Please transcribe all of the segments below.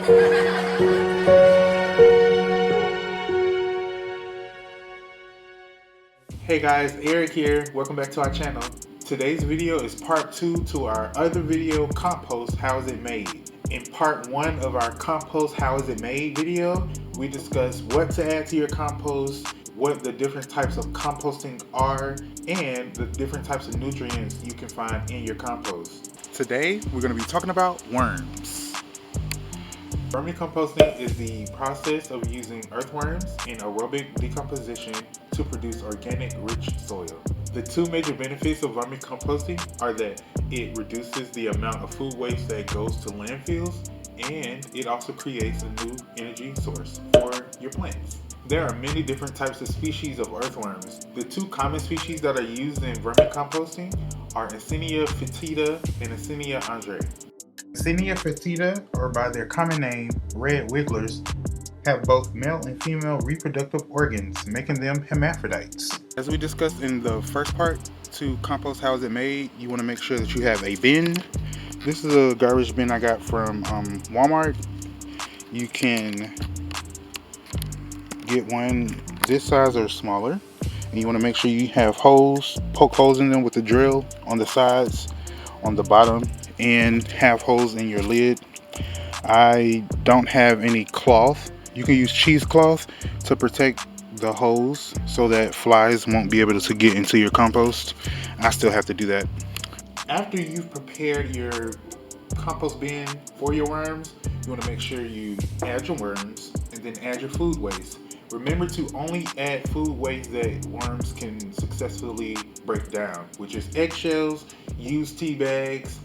Hey guys, Eric here. Welcome back to our channel. Today's video is part 2 to our other video, Compost, How Is It Made? In part 1 of our Compost, How Is It Made video, we discuss what to add to your compost, what the different types of composting are, and the different types of nutrients you can find in your compost. Today, we're going to be talking about worms. Vermicomposting is the process of using earthworms in aerobic decomposition to produce organic, rich soil. The two major benefits of vermicomposting are that it reduces the amount of food waste that goes to landfills, and it also creates a new energy source for your plants. There are many different types of species of earthworms. The two common species that are used in vermicomposting are Easton fetida and Easton andre. Easton fetida, or by their common name, red wigglers, have both male and female reproductive organs, making them hermaphrodites. As we discussed in the first part to compost, how is it made, you want to make sure that you have a bin. This is a garbage bin I got from Walmart. You can get one this size or smaller, and you want to make sure you have holes, poke holes in them with the drill on the sides, on the bottom, and have holes in your lid. I don't have any cloth. You can use cheesecloth to protect the holes so that flies won't be able to get into your compost. I still have to do that. After you've prepared your compost bin for your worms, you want to make sure you add your worms and then add your food waste. Remember to only add food waste that worms can successfully break down, which is eggshells, used tea bags,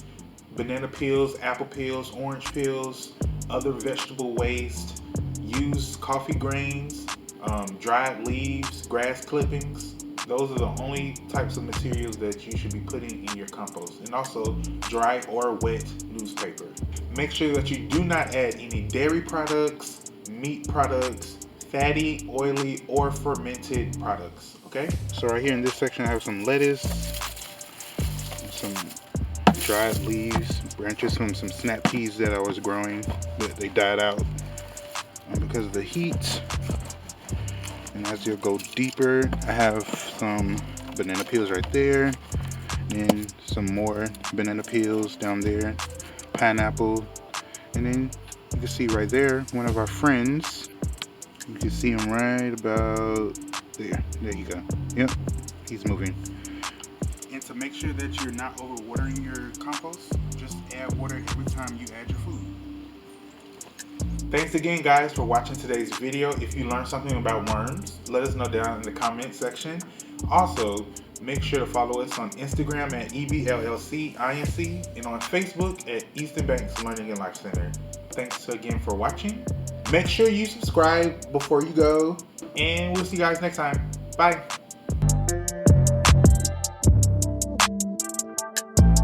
banana peels, apple peels, orange peels, other vegetable waste, used coffee grains, dried leaves, grass clippings. Those are the only types of materials that you should be putting in your compost, and also dry or wet newspaper. Make sure that you do not add any dairy products, meat products, fatty, oily, or fermented products. Okay? So right here in this section I have some lettuce, some dried leaves, branches from some snap peas that I was growing, but they died out because of the heat. And as you go deeper, I have some banana peels right there, and some more banana peels down there, pineapple, and then you can see right there one of our friends. You can see him right about there. There you go. Yep, he's moving. And to make sure that you're not overwatering your compost, just add water every time you add your food. Thanks again guys for watching today's video. If you learned something about worms, let us know down in the comment section. Also, make sure to follow us on Instagram at EBLLCINC and on Facebook at Easton Banks Learning and Life Center. Thanks again for watching. Make sure you subscribe before you go, and we'll see you guys next time. Bye.